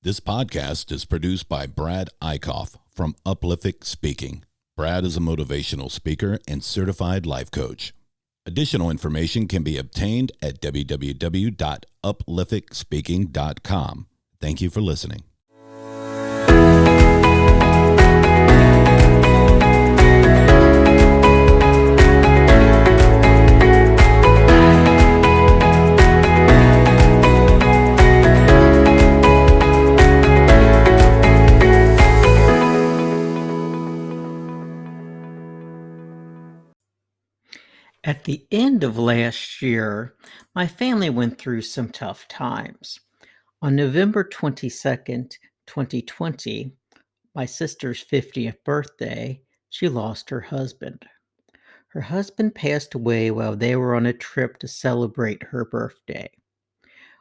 This podcast is produced by Brad Eickhoff from Uplific Speaking. Brad is a motivational speaker and certified life coach. Additional information can be obtained at www.uplificspeaking.com. Thank you for listening. At the end of last year, my family went through some tough times. On November 22nd, 2020, my sister's 50th birthday, she lost her husband. Her husband passed away while they were on a trip to celebrate her birthday.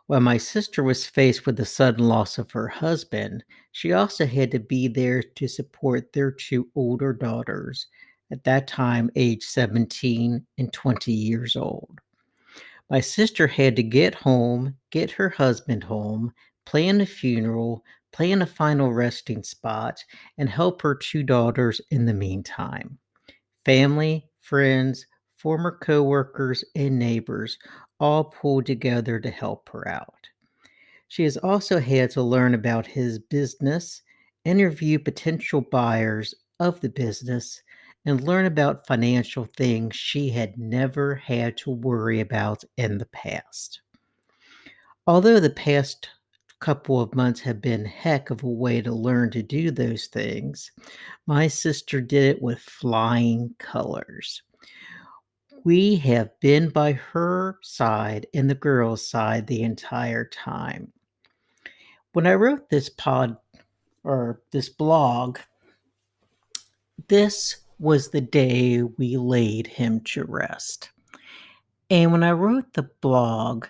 While my sister was faced with the sudden loss of her husband, she also had to be there to support their two older daughters, at that time aged 17 and 20 years old. My sister had to get home, get her husband home, plan the funeral, plan a final resting spot, and help her two daughters in the meantime. Family, friends, former coworkers, and neighbors all pulled together to help her out. She has also had to learn about his business, interview potential buyers of the business, and learn about financial things she had never had to worry about in the past. Although the past couple of months have been a heck of a way to learn to do those things, my sister did it with flying colors. We have been by her side and the girls' side the entire time. When I wrote this blog, this was the day we laid him to rest. And when I wrote the blog,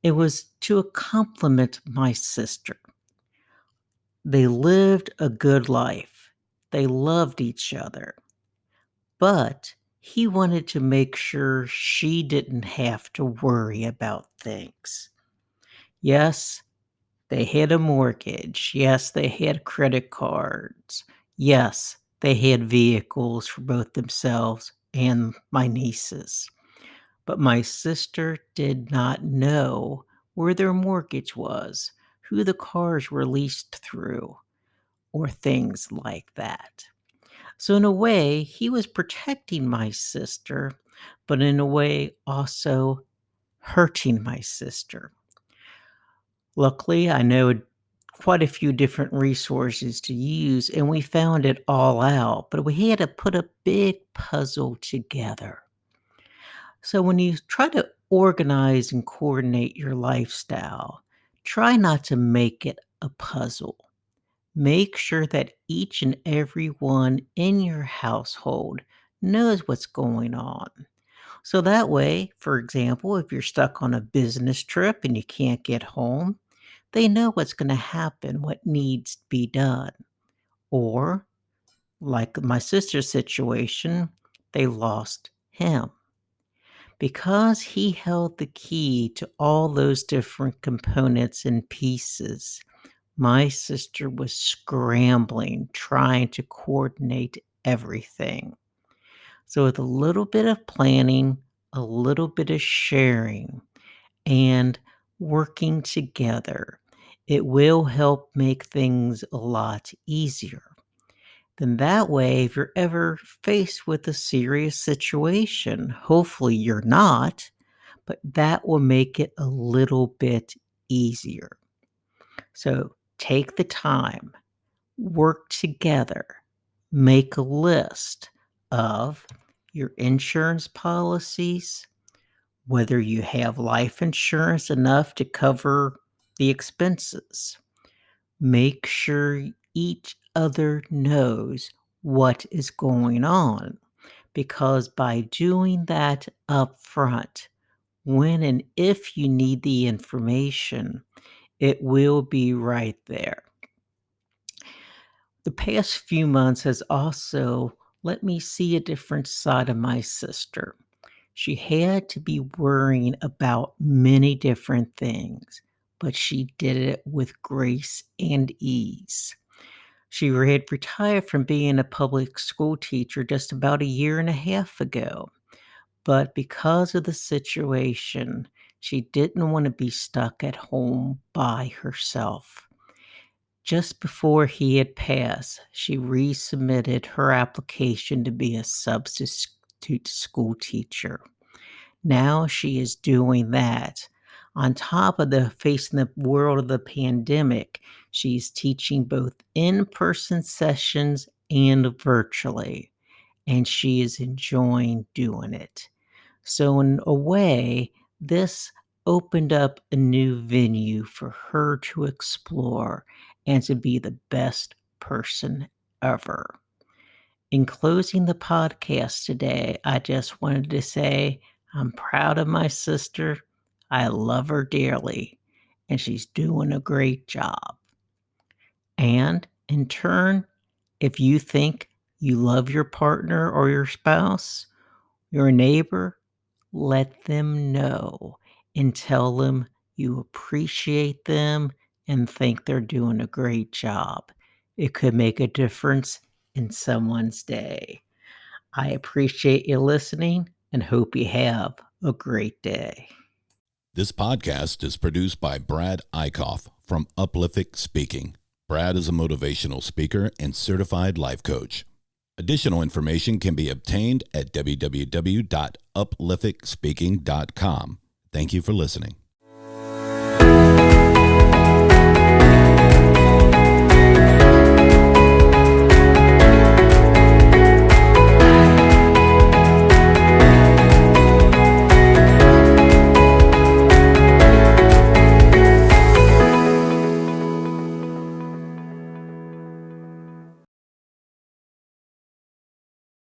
it was to compliment my sister. They lived a good life. They loved each other. But he wanted to make sure she didn't have to worry about things. Yes, they had a mortgage. Yes, they had credit cards. Yes, they had vehicles for both themselves and my nieces. But my sister did not know where their mortgage was, who the cars were leased through, or things like that. So in a way, he was protecting my sister, but in a way also hurting my sister. Luckily, I know quite a few different resources to use, and we found it all out, but we had to put a big puzzle together. So when you try to organize and coordinate your lifestyle, try not to make it a puzzle. Make sure that each and every one in your household knows what's going on. So that way, for example, if you're stuck on a business trip and you can't get home, they know what's going to happen, what needs to be done. Or, like my sister's situation, they lost him. Because he held the key to all those different components and pieces, my sister was scrambling, trying to coordinate everything. So, with a little bit of planning, a little bit of sharing, and working together, it will help make things a lot easier. Then that way, if you're ever faced with a serious situation, hopefully you're not, but that will make it a little bit easier. So take the time, work together, make a list of your insurance policies, whether you have life insurance enough to cover the expenses. Make sure each other knows what is going on, because by doing that up front, when and if you need the information, it will be right there. The past few months has also let me see a different side of my sister. She had to be worrying about many different things, but she did it with grace and ease. She had retired from being a public school teacher just about a year and a half ago. But because of the situation, she didn't want to be stuck at home by herself. Just before he had passed, she resubmitted her application to be a substitute school teacher. Now she is doing that. On top of the facing the world of the pandemic, she's teaching both in-person sessions and virtually, and she is enjoying doing it. So in a way, this opened up a new venue for her to explore and to be the best person ever. In closing the podcast today, I just wanted to say I'm proud of my sister. I love her dearly, and she's doing a great job. And in turn, if you think you love your partner or your spouse, your neighbor, let them know and tell them you appreciate them and think they're doing a great job. It could make a difference in someone's day. I appreciate you listening and hope you have a great day. This podcast is produced by Brad Eickhoff from Uplifting Speaking. Brad is a motivational speaker and certified life coach. Additional information can be obtained at www.upliftingspeaking.com. Thank you for listening.